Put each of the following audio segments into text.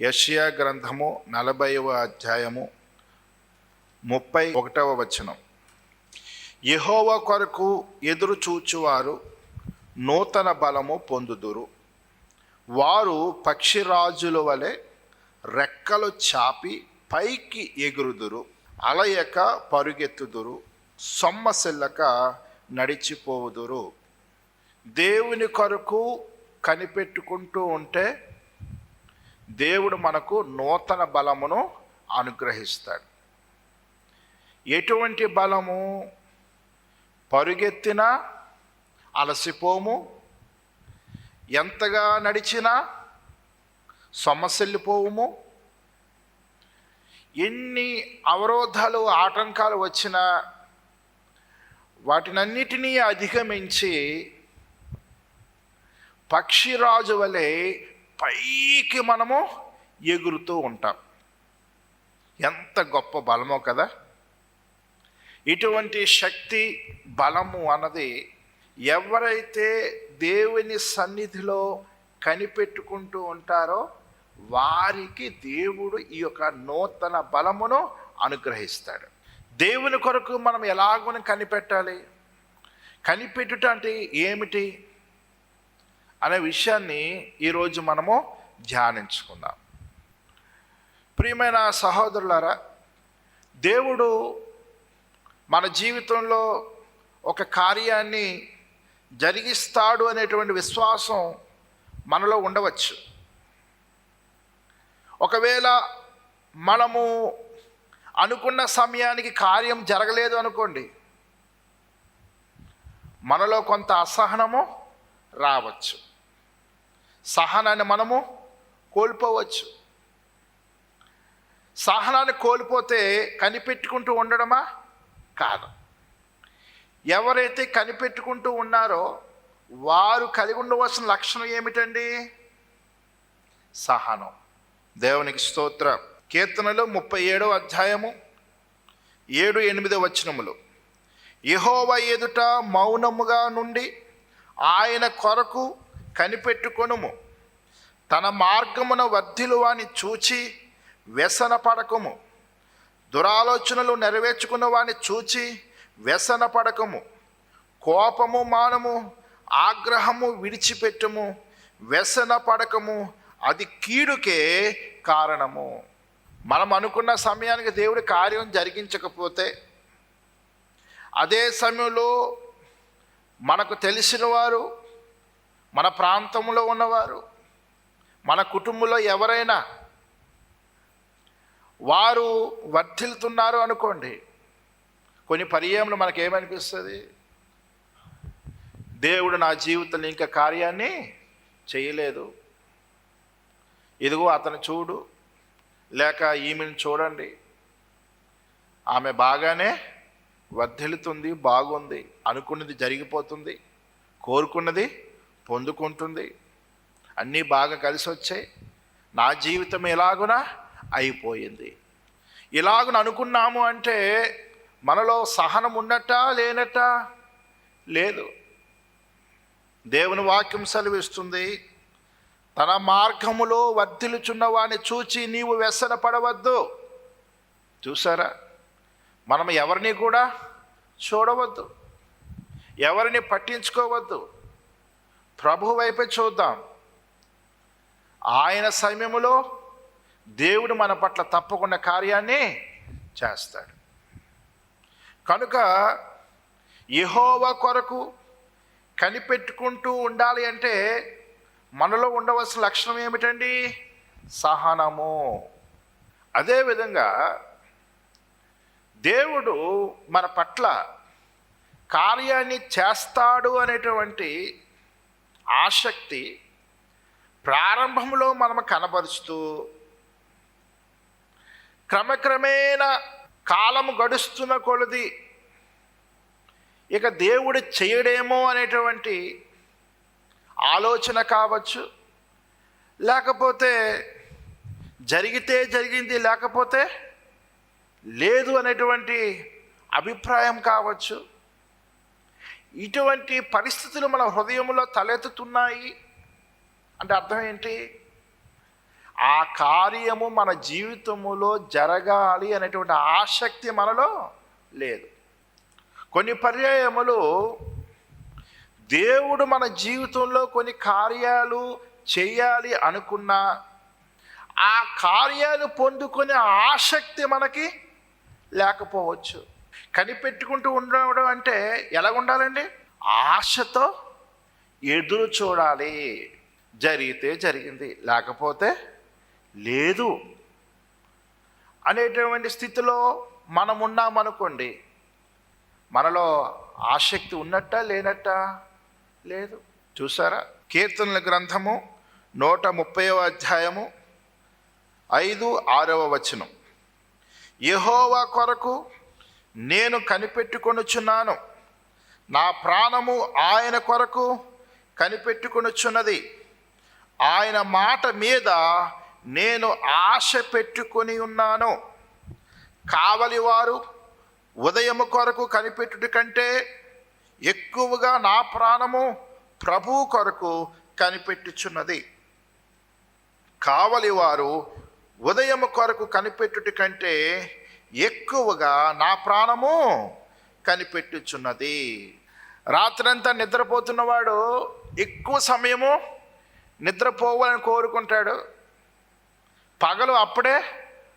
యెషయా గ్రంథము 40వ అధ్యాయము 31వ వచనం. యెహోవా కొరకు ఎదురు చూచువారు నూతన బలము పొందుదురు. వారు పక్షిరాజుల వలె రెక్కలు చాపి పైకి ఎగురుదురు. అలయక పరుగెత్తుదురు, సొమ్మసిల్లక నడిచిపోవుదురు. దేవుని కొరకు కనిపెట్టుకుంటూ ఉంటే దేవుడు మనకు నూతన బలమును అనుగ్రహిస్తాడు. ఎటువంటి బలము? పరుగెత్తినా అలసిపోము, ఎంతగా నడిచినా సొమ్మసిల్లిపోవుము. ఎన్ని అవరోధాలు ఆటంకాలు వచ్చినా వాటినన్నిటినీ అధిగమించి పక్షిరాజు వలె పైకి మనము ఎగురుతూ ఉంటాం. ఎంత గొప్ప బలమో కదా! ఇటువంటి శక్తి, బలము అన్నది ఎవరైతే దేవుని సన్నిధిలో కనిపెట్టుకుంటూ ఉంటారో వారికి దేవుడు ఈ యొక్క నూతన బలమును అనుగ్రహిస్తాడు. దేవుని కొరకు మనం ఎలాగో కనిపెట్టాలి. కనిపెట్టుట అంటే ఏమిటి అనే విషయాన్ని ఈరోజు మనము ధ్యానించుకుందాం. ప్రియమైన సహోదరులారా, దేవుడు మన జీవితంలో ఒక కార్యాన్ని జరిగిస్తాడు అనేటువంటి విశ్వాసం మనలో ఉండవచ్చు. ఒకవేళ మనము అనుకున్న సమయానికి కార్యం జరగలేదు అనుకోండి, మనలో కొంత అసహనము రావచ్చు, సహనాన్ని మనము కోల్పోవచ్చు. సహనాన్ని కోల్పోతే కనిపెట్టుకుంటూ ఉండడమా? కాదు. ఎవరైతే కనిపెట్టుకుంటూ ఉన్నారో వారు కలిగి ఉండవలసిన లక్షణం ఏమిటండి? సహనం. దేవునికి స్తోత్రం. కీర్తనలు 37వ అధ్యాయము 7-8 వచనములు. యెహోవా ఎదుట మౌనముగా నుండి ఆయన కొరకు కనిపెట్టుకొనుము. తన మార్గమున వర్ధిల్లు వాని చూచి వ్యసన పడకము. దురాలోచనలు నెరవేర్చుకున్న వాని చూచి వ్యసన పడకము. కోపము మానము, ఆగ్రహము విడిచిపెట్టుము. వ్యసన పడకము, అది కీడుకే కారణము. మనం అనుకున్న సమయానికి దేవుడి కార్యం జరిగించకపోతే, అదే సమయంలో మనకు తెలిసిన వారు, మన ప్రాంతంలో ఉన్నవారు, మన కుటుంబంలో ఎవరైనా వారు వర్ధిల్లుతున్నారు అనుకోండి, కొన్ని పర్యాయములు మనకేమనిపిస్తుంది? దేవుడు నా జీవితంలో ఇంకా కార్యాన్ని చేయలేదు, ఇదిగో అతను చూడు, లేక ఈమెను చూడండి, ఆమె బాగానే వర్ధిల్లుతుంది, బాగుంది, అనుకున్నది జరిగిపోతుంది, కోరుకున్నది పొందుకుంటుంది, అన్నీ బాగా కలిసి వచ్చాయి, నా జీవితం ఎలాగునా అయిపోయింది. ఇలాగున అనుకున్నాము అంటే మనలో సహనం ఉన్నట్ట లేనట్ట? లేదు. దేవుని వాక్యం సెలవిస్తుంది, తన మార్గములో వర్ధిల్లుచున్న వాని చూచి నీవు వ్యసన పడవద్దు. చూసారా? మనం ఎవరిని కూడా చూడవద్దు, ఎవరిని పట్టించుకోవద్దు, ప్రభు వైపే చూద్దాం. ఆయన సమయములో దేవుడు మన పట్ల తప్పకుండా కార్యాన్ని చేస్తాడు. కనుక యెహోవా కొరకు కనిపెట్టుకుంటూ ఉండాలి అంటే మనలో ఉండవలసిన లక్షణం ఏమిటండి? సహనము. అదేవిధంగా దేవుడు మన పట్ల కార్యాన్ని చేస్తాడు అనేటువంటి ఆసక్తి ప్రారంభంలో మనం కనబరుస్తూ క్రమక్రమేణా కాలము గడుస్తున్న కొలది ఇక దేవుడు చేయడేమో అనేటువంటి ఆలోచన కావచ్చు, లేకపోతే జరిగితే జరిగింది, లేకపోతే లేదు అనేటువంటి అభిప్రాయం కావచ్చు. ఇటువంటి పరిస్థితులు మన హృదయంలో తలెత్తుతున్నాయి అంటే అర్థం ఏంటి? ఆ కార్యము మన జీవితములో జరగాలి అనేటువంటి ఆసక్తి మనలో లేదు. కొన్ని పర్యాయములు దేవుడు మన జీవితంలో కొన్ని కార్యాలు చేయాలి అనుకున్నా ఆ కార్యాలు పొందుకునే ఆసక్తి మనకి లేకపోవచ్చు. కనిపెట్టుకుంటూ ఉండడం అంటే ఎలా ఉండాలండి? ఆశతో ఎదురు చూడాలి. జరిగితే జరిగింది, లేకపోతే లేదు అనేటువంటి స్థితిలో మనం ఉన్నామనుకోండి, మనలో ఆసక్తి ఉన్నట్ట లేనట్ట? లేదు. చూసారా? కీర్తనల గ్రంథము 130వ అధ్యాయము 5-6వ వచనం. యెహోవా కొరకు నేను కనిపెట్టుకొనుచున్నాను, నా ప్రాణము ఆయన కొరకు కనిపెట్టుకొనుచున్నది, ఆయన మాట మీద నేను ఆశ పెట్టుకొని ఉన్నాను. కావలివారు ఉదయము కొరకు కనిపెట్టుట కంటే ఎక్కువగా నా ప్రాణము ప్రభువు కొరకు కనిపెట్టుచున్నది. కావలివారు ఉదయము కొరకు కనిపెట్టుట కంటే ఎక్కువగా నా ప్రాణము కనిపెట్టుచున్నది. రాత్రంతా నిద్రపోతున్నవాడు ఎక్కువ సమయము నిద్రపోవాలని కోరుకుంటాడు, పగలు అప్పుడే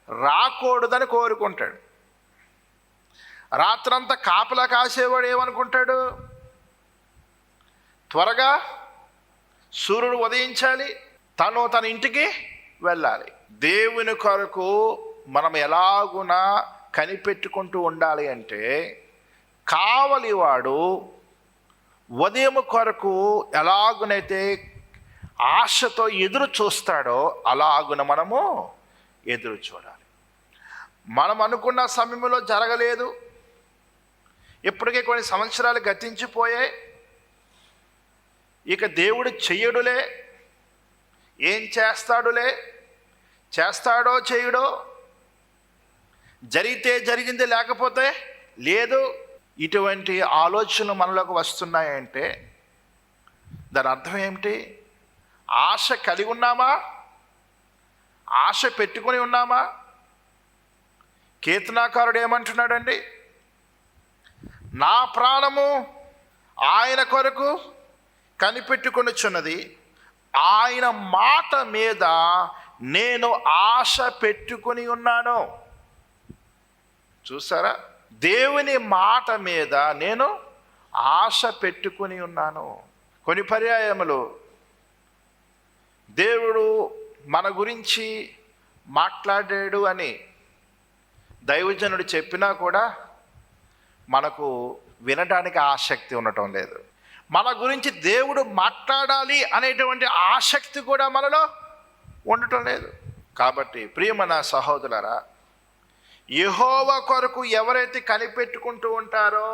రాకూడదని కోరుకుంటాడు. రాత్రంతా కాపలా కాసేవాడు ఏమనుకుంటాడు? త్వరగా సూర్యుడు ఉదయించాలి, తన ఇంటికి వెళ్ళాలి. దేవుని కొరకు మనం ఎలాగునా కనిపెట్టుకుంటూ ఉండాలి అంటే, కావలివాడు ఉదయం కొరకు ఎలాగునైతే ఆశతో ఎదురు చూస్తాడో అలాగున మనము ఎదురు చూడాలి. మనం అనుకున్న సమయంలో జరగలేదు, ఇప్పటికే కొన్ని సంవత్సరాలు గతించిపోయాయి, ఇక దేవుడు చెయ్యడులే, ఏం చేస్తాడులే, చేస్తాడో చేయుడో, జరిగితే జరిగింది లేకపోతే లేదు, ఇటువంటి ఆలోచనలు మనలోకి వస్తున్నాయంటే దాని అర్థం ఏమిటి? ఆశ కలిగి ఉన్నామా? ఆశ పెట్టుకొని ఉన్నామా? కీర్తనాకారుడు ఏమంటున్నాడండి? నా ప్రాణము ఆయన కొరకు కనిపెట్టుకొనుచున్నది, ఆయన మాట మీద నేను ఆశ పెట్టుకొని ఉన్నాను. చూసారా? దేవుని మాట మీద నేను ఆశ పెట్టుకొని ఉన్నాను. కొన్ని పర్యాయములు దేవుడు మన గురించి మాట్లాడాడు అని దైవజనుడు చెప్పినా కూడా మనకు వినడానికి ఆసక్తి ఉండటం లేదు. మన గురించి దేవుడు మాట్లాడాలి అనేటువంటి ఆసక్తి కూడా మనలో ఉండటం లేదు. కాబట్టి ప్రియమైన సహోదరులారా, యెహోవా కొరకు ఎవరైతే కనిపెట్టుకుంటూ ఉంటారో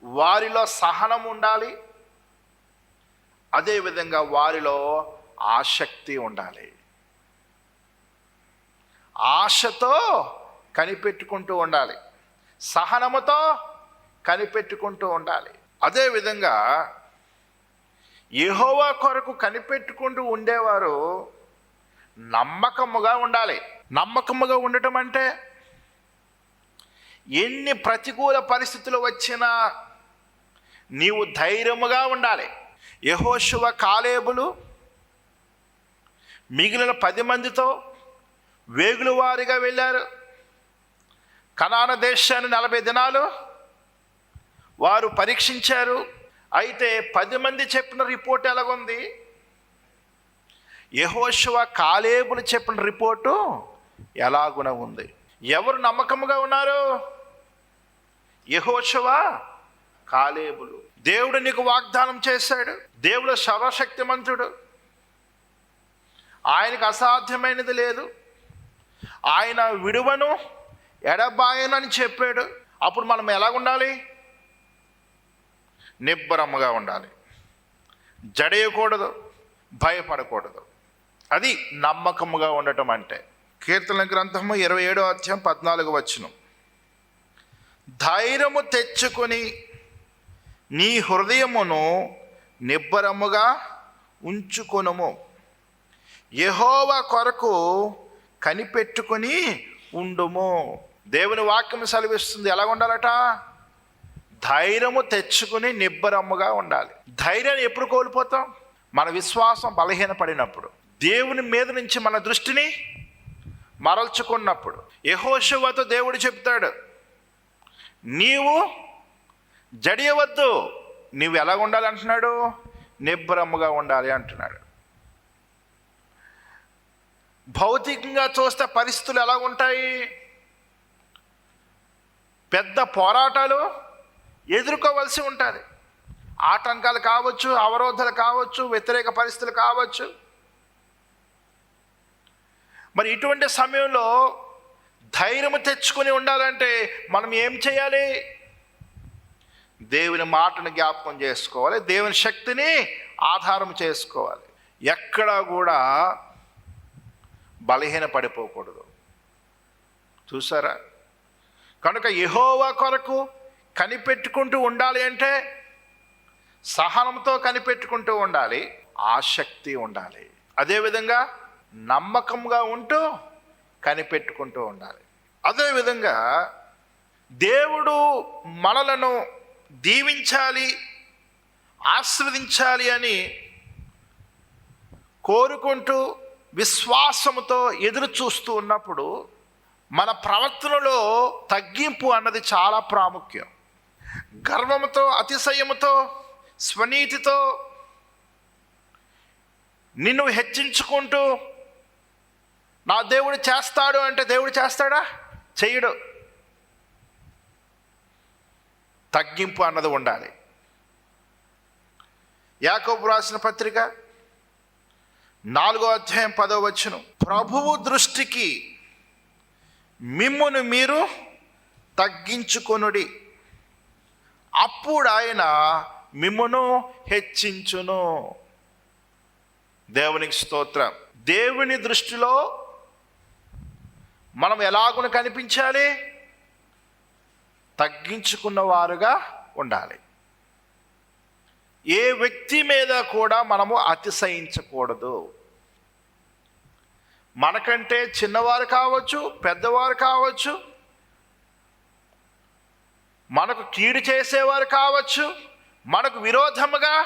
వారిలో సహనం ఉండాలి, అదేవిధంగా వారిలో ఆసక్తి ఉండాలి. ఆశతో కనిపెట్టుకుంటూ ఉండాలి, సహనముతో కనిపెట్టుకుంటూ ఉండాలి. అదేవిధంగా యెహోవా కొరకు కనిపెట్టుకుంటూ ఉండేవారు నమ్మకముగా ఉండాలి. నమ్మకముగా ఉండటం అంటే ఎన్ని ప్రతికూల పరిస్థితులు వచ్చినా నీవు ధైర్యముగా ఉండాలి. యెహోషువ కాలేబులు మిగిలిన 10 మందితో వేగుల వారిగా వెళ్ళారు. కనాను దేశాన్ని 40 దినాలు వారు పరీక్షించారు. అయితే 10 మంది చెప్పిన రిపోర్ట్ ఎలాగుంది? యెహోషువ కాలేబులు చెప్పిన రిపోర్టు ఎలాగున ఉంది? ఎవరు నమ్మకముగా ఉన్నారు? యెహోషువ కాలేబులు. దేవుడు నీకు వాగ్దానం చేశాడు, దేవుడు సర్వశక్తిమంతుడు, ఆయనకు అసాధ్యమైనది లేదు, ఆయన విడువను ఎడబాయను అని చెప్పాడు. అప్పుడు మనం ఎలా ఉండాలి? నిబ్బరముగా ఉండాలి, జడేయకూడదు, భయపడకూడదు. అది నమ్మకముగా ఉండటం అంటే. కీర్తనల గ్రంథము 27వ అధ్యాయం 14వ వచనం. ధైర్యము తెచ్చుకొని నీ హృదయమును నిబ్బరముగా ఉంచుకొనుము, యెహోవా కొరకు కనిపెట్టుకొని ఉండుము. దేవుని వాక్యం సెలవిస్తుంది. ఎలా ఉండాలట? ధైర్యము తెచ్చుకుని నిబ్బరముగా ఉండాలి. ధైర్యాన్ని ఎప్పుడు కోల్పోతాం? మన విశ్వాసం బలహీనపడినప్పుడు, దేవుని మీద నుంచి మన దృష్టిని మరల్చుకున్నప్పుడు. యెహోషువతో దేవుడు చెప్తాడు, నీవు జడియవద్దు. నీవు ఎలా ఉండాలి అంటున్నాడు? నిబ్బరముగా ఉండాలి అంటున్నాడు. భౌతికంగా చూస్తే పరిస్థితులు ఎలా ఉంటాయి? పెద్ద పోరాటాలు ఎదుర్కోవలసి ఉంటుంది. ఆటంకాలు కావచ్చు, అవరోధాలు కావచ్చు, వ్యతిరేక పరిస్థితులు కావచ్చు. మరి ఇటువంటి సమయంలో ధైర్యం తెచ్చుకొని ఉండాలంటే మనం ఏం చేయాలి? దేవుని మాటను జ్ఞాపకం చేసుకోవాలి, దేవుని శక్తిని ఆధారం చేసుకోవాలి. ఎక్కడా కూడా బలహీన పడిపోకూడదు. చూసారా? కనుక యెహోవా కొరకు కనిపెట్టుకుంటూ ఉండాలి అంటే సహనంతో కనిపెట్టుకుంటూ ఉండాలి, ఆసక్తి ఉండాలి. అదేవిధంగా నమ్మకంగా ఉంటూ కనిపెట్టుకుంటూ ఉండాలి. అదేవిధంగా దేవుడు మనలను దీవించాలి, ఆశీర్వదించాలి అని కోరుకుంటూ విశ్వాసముతో ఎదురు చూస్తూ ఉన్నప్పుడు మన ప్రవర్తనలో తగ్గింపు అన్నది చాలా ప్రాముఖ్యం. గర్వముతో, అతిశయముతో, స్వనీతితో నిన్ను హెచ్చించుకుంటూ నా దేవుడు చేస్తాడు అంటే దేవుడు చేస్తాడా? చెయ్యడు. తగ్గింపు అన్నది ఉండాలి. యాకోబు రాసిన పత్రిక 4వ అధ్యాయం 10వ వచనం, ప్రభువు దృష్టికి మిమ్మును మీరు తగ్గించుకొనుడి, అప్పుడు ఆయన మిమ్మును హెచ్చించును. దేవునికి స్తోత్రం. దేవుని దృష్టిలో మనం ఎలాగున కనిపించాలి? తగ్గించుకున్న వారుగా ఉండాలి. ఏ వ్యక్తి మీద కూడా మనము అతిశయించకూడదు. మనకంటే చిన్నవారు కావచ్చు, పెద్దవారు కావచ్చు, మనకు కీడు చేసేవారు కావచ్చు, మనకు విరోధముగా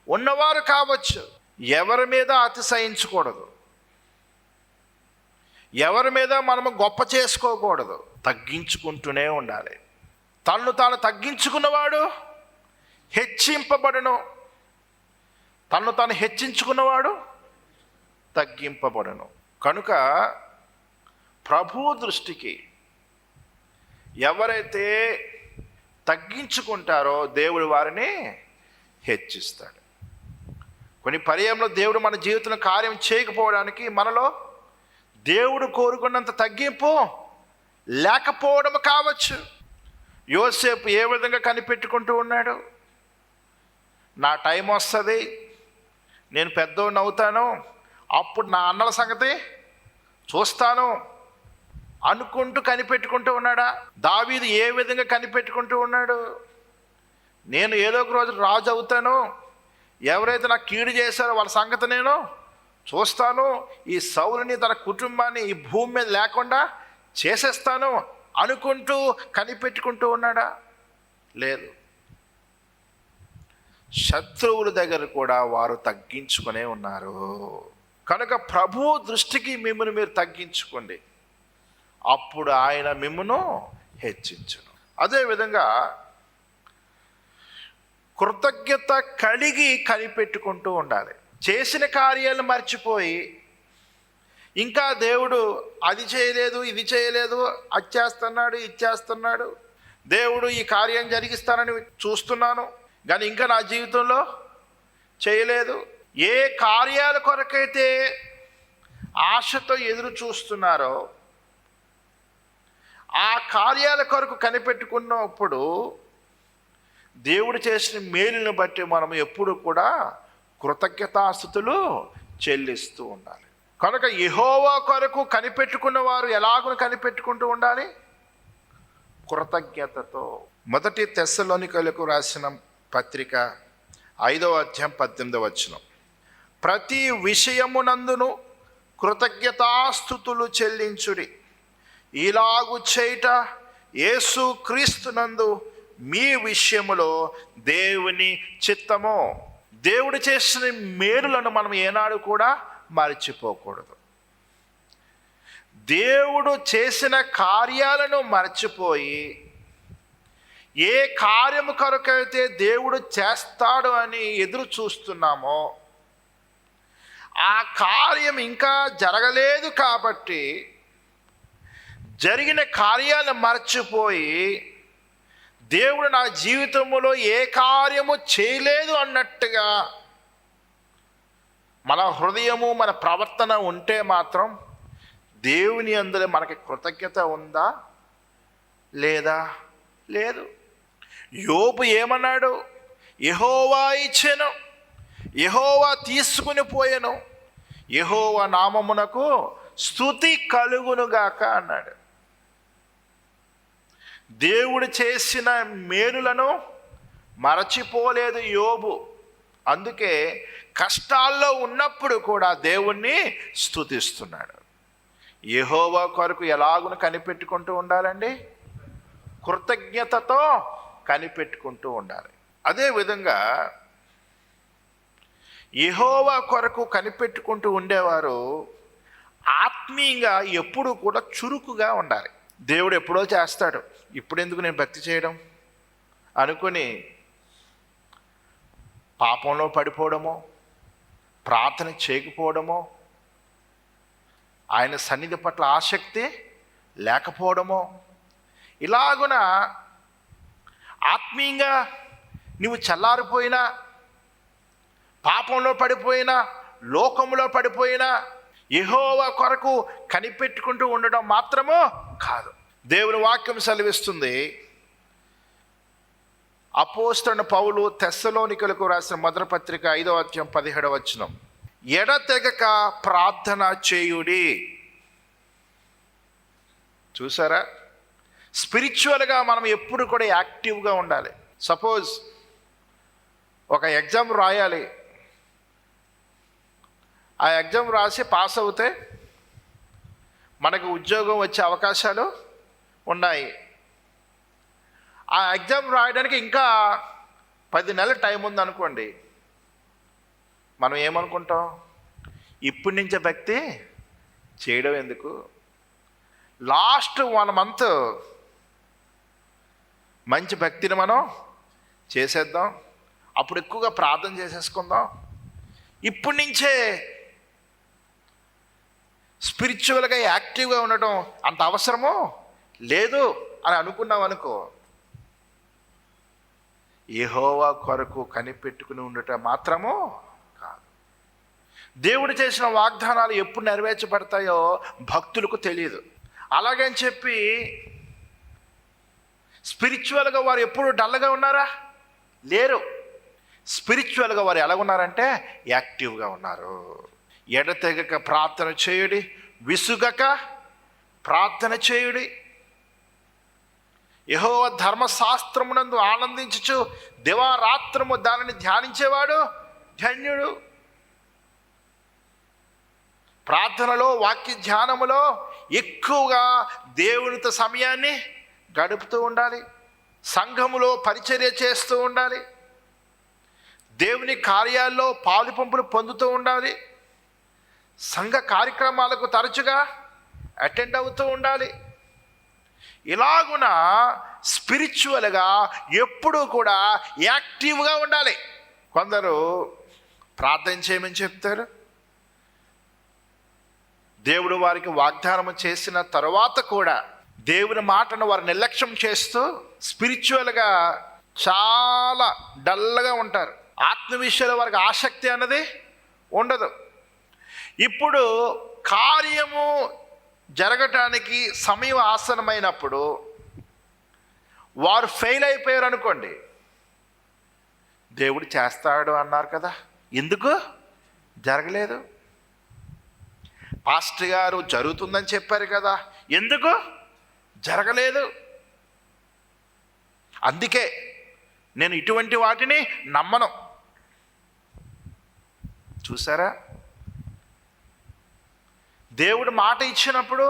ఉన్నవారు కావచ్చు, ఎవరి మీద అతిశయించకూడదు. ఎవరి మీద మనము గొప్ప చేసుకోకూడదు. తగ్గించుకుంటూనే ఉండాలి. తన్ను తాను తగ్గించుకున్నవాడు హెచ్చింపబడును, తన్ను తాను హెచ్చించుకున్నవాడు తగ్గింపబడును. కనుక ప్రభు దృష్టికి ఎవరైతే తగ్గించుకుంటారో దేవుడు వారిని హెచ్చిస్తాడు. కొన్ని పర్యాయంలో దేవుడు మన జీవితంలో కార్యం చేయకపోవడానికి మనలో దేవుడు కోరుకున్నంత తగ్గింపు లేకపోవడం కావచ్చు. యోసేపు ఏ విధంగా కనిపెట్టుకుంటూ ఉన్నాడు? నా టైం వస్తుంది, నేను పెద్దోడిని అవుతాను, అప్పుడు నా అన్నల సంగతి చూస్తాను అనుకుంటూ కనిపెట్టుకుంటూ ఉన్నాడా? దావీదు ఏ విధంగా కనిపెట్టుకుంటూ ఉన్నాడు? నేను ఏదో ఒక రోజు రాజు అవుతాను, ఎవరైతే నాకు కీడు చేశారో వాళ్ళ సంగతి నేను చూస్తాను, ఈ సౌలుని తన కుటుంబాన్ని ఈ భూమి మీద లేకుండా చేసేస్తాను అనుకుంటూ కనిపెట్టుకుంటూ ఉన్నాడా? లేదు. శత్రువుల దగ్గర కూడా వారు తగ్గించుకునే ఉన్నారు. కనుక ప్రభు దృష్టికి మిమ్మల్ని మీరు తగ్గించుకోండి, అప్పుడు ఆయన మిమ్మును హెచ్చించును. అదేవిధంగా కృతజ్ఞత కలిగి కనిపెట్టుకుంటూ ఉండాలి. చేసిన కార్యాలను మర్చిపోయి ఇంకా దేవుడు అది చేయలేదు, ఇది చేయలేదు, అది చేస్తున్నాడు, ఇది చేస్తున్నాడు, దేవుడు ఈ కార్యం జరిగిస్తానని చూస్తున్నాను కానీ ఇంకా నా జీవితంలో చేయలేదు. ఏ కార్యాల కొరకైతే ఆశతో ఎదురు చూస్తున్నారో ఆ కార్యాల కొరకు కనిపెట్టుకున్నప్పుడు దేవుడు చేసిన మేలును బట్టి మనం ఎప్పుడు కూడా కృతజ్ఞతాస్తుతులు చెల్లిస్తూ ఉండాలి. కనుక యెహోవా కొరకు కనిపెట్టుకున్న వారు ఎలాగో కనిపెట్టుకుంటూ ఉండాలి? కృతజ్ఞతతో. 1 తెస్సలోనికలకు రాసిన పత్రిక 5వ అధ్యాయం 18వ వచనం, ప్రతి విషయమునందును కృతజ్ఞతాస్తుతులు చెల్లించుడి. ఇలాగు చేయుట యేసు క్రీస్తునందు మీ విషయములో దేవుని చిత్తము. దేవుడు చేసిన మేలులను మనం ఏనాడు కూడా మర్చిపోకూడదు. దేవుడు చేసిన కార్యాలను మర్చిపోయి ఏ కార్యము కొరకైతే దేవుడు చేస్తాడు అని ఎదురు చూస్తున్నామో ఆ కార్యం ఇంకా జరగలేదు కాబట్టి జరిగిన కార్యాలను మర్చిపోయి దేవుడు నా జీవితంలో ఏ కార్యము చేయలేదు అన్నట్టుగా మన హృదయము మన ప్రవర్తన ఉంటే మాత్రం దేవుని అందులో మనకి కృతజ్ఞత ఉందా లేదా? లేదు. యోబు ఏమన్నాడు? యెహోవా ఇచ్చెను, యెహోవా తీసుకుని పోయెను, యెహోవా నామమునకు స్తుతి కలుగునుగాక అన్నాడు. దేవుడు చేసిన మేలులను మరచిపోలేదు యోబు. అందుకే కష్టాల్లో ఉన్నప్పుడు కూడా దేవుణ్ణి స్తుతిస్తున్నాడు. యెహోవా కొరకు ఎలాగున కనిపెట్టుకుంటూ ఉండాలండి? కృతజ్ఞతతో కనిపెట్టుకుంటూ ఉండాలి. అదేవిధంగా యెహోవా కొరకు కనిపెట్టుకుంటూ ఉండేవారు ఆత్మీయంగా ఎప్పుడూ కూడా చురుకుగా ఉండాలి. దేవుడు ఎప్పుడో చేస్తాడు, ఇప్పుడెందుకు నేను భక్తి చేయడం అనుకుని పాపంలో పడిపోవడమో, ప్రార్థన చేయకపోవడమో, ఆయన సన్నిధి పట్ల ఆసక్తి లేకపోవడమో, ఇలాగున ఆత్మీయంగా నువ్వు చల్లారిపోయినా, పాపంలో పడిపోయినా, లోకంలో పడిపోయినా యెహోవా కొరకు కనిపెట్టుకుంటూ ఉండడం మాత్రమో కాదు. దేవుని వాక్యం సెలవిస్తుంది. అపోస్తలుడైన పౌలు తెస్సలోనికలకు రాసిన మొదటి పత్రిక 5వ అధ్యాయం 17వ వచనం, ఎడతెగక ప్రార్థన చేయుడి. చూసారా? స్పిరిచువల్గా మనం ఎప్పుడు కూడా యాక్టివ్గా ఉండాలి. సపోజ్ ఒక ఎగ్జామ్ రాయాలి, ఆ ఎగ్జామ్ రాసి పాస్ అవుతే మనకు ఉద్యోగం వచ్చే అవకాశాలు ఉన్నాయి. ఆ ఎగ్జామ్ రాయడానికి ఇంకా 10 నెలల టైం ఉందనుకోండి, మనం ఏమనుకుంటాం? ఇప్పటి నుంచే భక్తి చేయడం ఎందుకు, లాస్ట్ 1 మంత్ మంచి భక్తిని మనం చేసేద్దాం, అప్పుడు ఎక్కువగా ప్రార్థన చేసేసుకుందాం, ఇప్పటి నుంచే స్పిరిచువల్గా యాక్టివ్గా ఉండటం అంత అవసరమో లేదు అని అనుకున్నాం అనుకో, యెహోవా కొరకు కనిపెట్టుకుని ఉండటం మాత్రమో కాదు. దేవుడు చేసిన వాగ్దానాలు ఎప్పుడు నెరవేర్చబడతాయో భక్తులకు తెలియదు. అలాగని చెప్పి స్పిరిచువల్గా వారు ఎప్పుడు డల్గా ఉన్నారా? లేరు. స్పిరిచువల్గా వారు ఎలా ఉన్నారంటే యాక్టివ్గా ఉన్నారు. ఎడతెగక ప్రార్థన చేయుడి, విసుగక ప్రార్థన చేయుడి. యెహోవా ధర్మశాస్త్రమునందు ఆనందించుచు దివారాత్రము దానిని ధ్యానించేవాడు ధన్యుడు. ప్రార్థనలో, వాక్య ధ్యానములో ఎక్కువగా దేవునితో సమయాన్ని గడుపుతూ ఉండాలి. సంఘములో పరిచర్య చేస్తూ ఉండాలి. దేవుని కార్యాల్లో పాలుపంపులు పొందుతూ ఉండాలి. సంఘ కార్యక్రమాలకు తరచుగా అటెండ్ అవుతూ ఉండాలి. ఇలాగున స్పిరిచువల్గా ఎప్పుడూ కూడా యాక్టివ్గా ఉండాలి. కొందరు ప్రార్థన చేయమని చెప్తారు, దేవుడు వారికి వాగ్దానం చేసిన తర్వాత కూడా దేవుని మాటను వారు నిర్లక్ష్యం చేస్తూ స్పిరిచువల్గా చాలా డల్గా ఉంటారు. ఆత్మ విషయాల వారికి ఆసక్తి అన్నది ఉండదు. ఇప్పుడు కార్యము జరగటానికి సమయం ఆసనమైనప్పుడు వారు ఫెయిల్ అయిపోయారు అనుకోండి, దేవుడు చేస్తాడు అన్నారు కదా, ఎందుకు జరగలేదు? పాస్టర్ గారు జరుగుతుందని చెప్పారు కదా, ఎందుకు జరగలేదు? అందుకే నేను ఇటువంటి వాటిని నమ్మను. చూసారా? దేవుడు మాట ఇచ్చినప్పుడు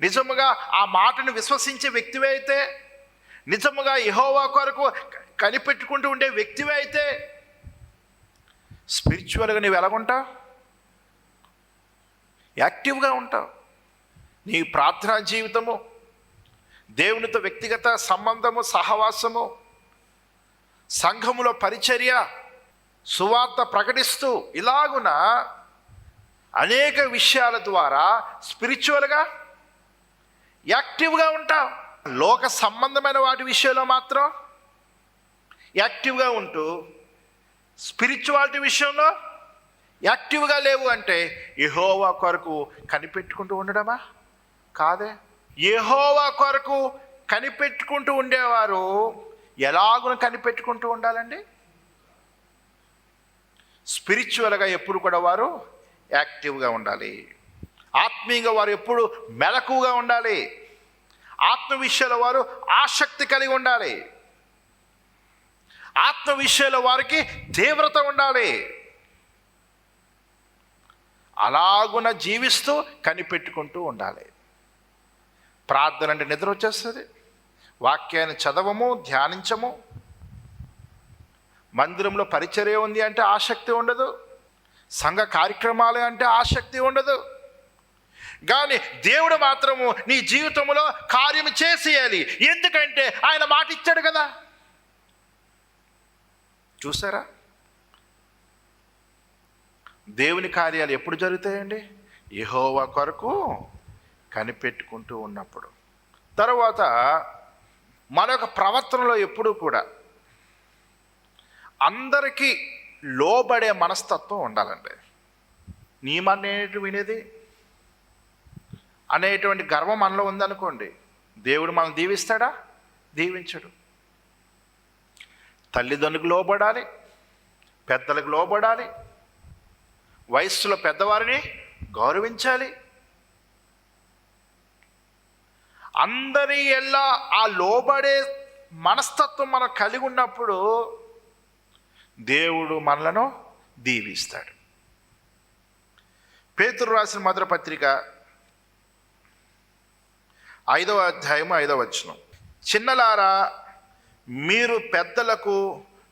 నిజముగా ఆ మాటను విశ్వసించే వ్యక్తివే అయితే, నిజముగా యెహోవా కొరకు కనిపెట్టుకుంటూ ఉండే వ్యక్తివే అయితే, స్పిరిచువల్గా నీవు ఎలాగుంటావు? యాక్టివ్గా ఉంటావు. నీ ప్రార్థనా జీవితము, దేవునితో వ్యక్తిగత సంబంధము, సహవాసము, సంఘములో పరిచర్య, సువార్త ప్రకటిస్తూ ఇలాగున అనేక విషయాల ద్వారా స్పిరిచువల్గా యాక్టివ్గా ఉంటావు. లోక సంబంధమైన వాటి విషయంలో మాత్రం యాక్టివ్గా ఉంటూ స్పిరిచువాలిటీ విషయంలో యాక్టివ్గా లేవు అంటే యెహోవా కొరకు కనిపెట్టుకుంటూ ఉండడమా? కాదే. యెహోవా కొరకు కనిపెట్టుకుంటూ ఉండేవారు ఎలాగున కనిపెట్టుకుంటూ ఉండాలండి? స్పిరిచువల్గా ఎప్పుడు కూడా వారు యాక్టివ్గా ఉండాలి. ఆత్మీయంగా వారు ఎప్పుడు మెలకుగా ఉండాలి. ఆత్మ విషయాల వారు ఆసక్తి కలిగి ఉండాలి. ఆత్మ విషయాల వారికి తీవ్రత ఉండాలి. అలాగున జీవిస్తూ కనిపెట్టుకుంటూ ఉండాలి. ప్రార్థన అంటే నిద్ర వచ్చేస్తుంది. వాక్యాన్ని చదవము, ధ్యానించము. మందిరంలో పరిచర్య ఉంది అంటే ఆసక్తి ఉండదు. సంఘ కార్యక్రమాలు అంటే ఆసక్తి ఉండదు. కానీ దేవుడు మాత్రము నీ జీవితంలో కార్యం చేసేయాలి. ఎందుకంటే ఆయన మాట ఇచ్చాడు కదా. చూసారా? దేవుని కార్యాలు ఎప్పుడు జరుగుతాయండి? యెహోవా కొరకు కనిపెట్టుకుంటూ ఉన్నప్పుడు. తర్వాత మన యొక్క ప్రవర్తనలో ఎప్పుడూ కూడా అందరికీ లోబడే మనస్తత్వం ఉండాలండి. నియమాన్ని వినేది అనేటువంటి గర్వం మనలో ఉందనుకోండి, దేవుడు మనల్ని దీవిస్తాడా? దీవించడు. తల్లిదండ్రులకు లోబడాలి, పెద్దలకు లోబడాలి, వయస్సులో పెద్దవారిని గౌరవించాలి. అందరి ఎల్లా ఆ లోబడే మనస్తత్వం మనం కలిగి ఉన్నప్పుడు దేవుడు మనలను దీవిస్తాడు. పేతురు రాసిన మొదటి పత్రిక 5వ అధ్యాయము 5వ వచనం, చిన్నలారా మీరు పెద్దలకు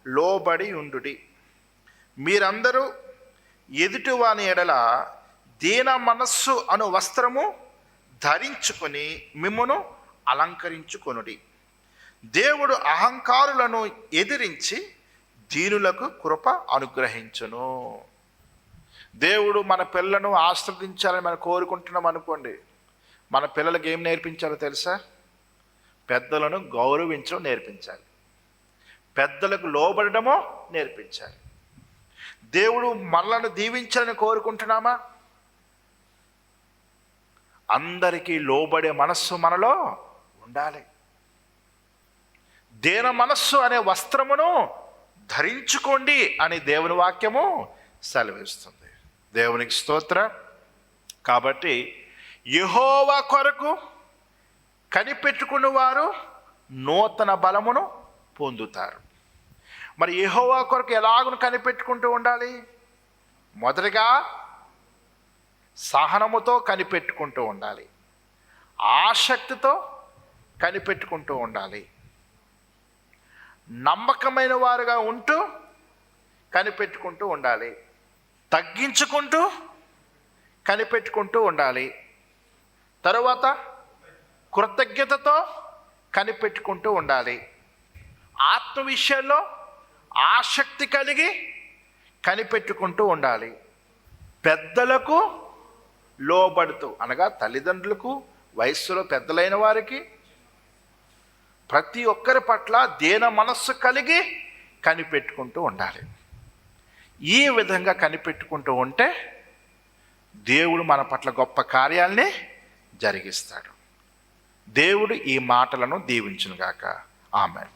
లోబడి ఉండుడి. మీరందరూ ఎదుటివాని ఎడల దీన మనస్సు అను వస్త్రము ధరించుకొని మిమ్మును అలంకరించుకొనుడి. దేవుడు అహంకారులను ఎదిరించి దీనులకు కృప అనుగ్రహించును. దేవుడు మన పిల్లలను ఆశ్రదించాలని మనం కోరుకుంటున్నాం అనుకోండి, మన పిల్లలకి ఏం నేర్పించాలో తెలుసా? పెద్దలను గౌరవించడం నేర్పించాలి, పెద్దలకు లోబడడమో నేర్పించాలి. దేవుడు మనలను దీవించాలని కోరుకుంటున్నామా? అందరికీ లోబడే మనస్సు మనలో ఉండాలి. దీన మనస్సు అనే వస్త్రమును ధరించుకోండి అని దేవుని వాక్యము సెలవిస్తుంది. దేవునికి స్తోత్రం. కాబట్టి యెహోవా కొరకు కనిపెట్టుకున్న వారు నూతన బలమును పొందుతారు. మరి యెహోవా కొరకు ఎలాగను కనిపెట్టుకుంటూ ఉండాలి? మొదటిగా సహనముతో కనిపెట్టుకుంటూ ఉండాలి, ఆసక్తితో కనిపెట్టుకుంటూ ఉండాలి, నమ్మకమైన వారుగా ఉంటూ కనిపెట్టుకుంటూ ఉండాలి, తగ్గించుకుంటూ కనిపెట్టుకుంటూ ఉండాలి. తరువాత కృతజ్ఞతతో కనిపెట్టుకుంటూ ఉండాలి. ఆత్మ విషయాల్లో ఆసక్తి కలిగి కనిపెట్టుకుంటూ ఉండాలి. పెద్దలకు లోబడుతూ, అనగా తల్లిదండ్రులకు, వయస్సులో పెద్దలైన వారికి, ప్రతి ఒక్కరి పట్ల దీన మనస్సు కలిగి కనిపెట్టుకుంటూ ఉండాలి. ఈ విధంగా కనిపెట్టుకుంటూ ఉంటే దేవుడు మన పట్ల గొప్ప కార్యాల్ని జరిగిస్తాడు. దేవుడు ఈ మాటలను దీవించునుగాక. ఆమేన్.